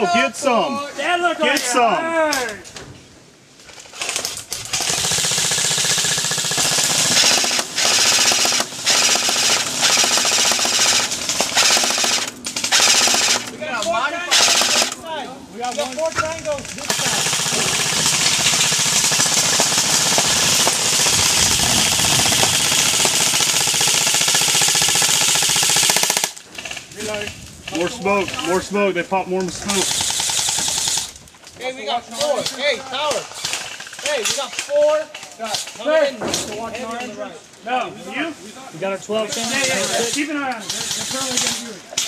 go. Get some. That looked like Get some. hurt. We got four triangles this side. More smoke. More smoke. They pop more smoke. Hey, we got four. Hey, Tyler. Hey, we got four. No, you? We got our 12 cents. Yeah, keep an eye on it. They're probably going to do it.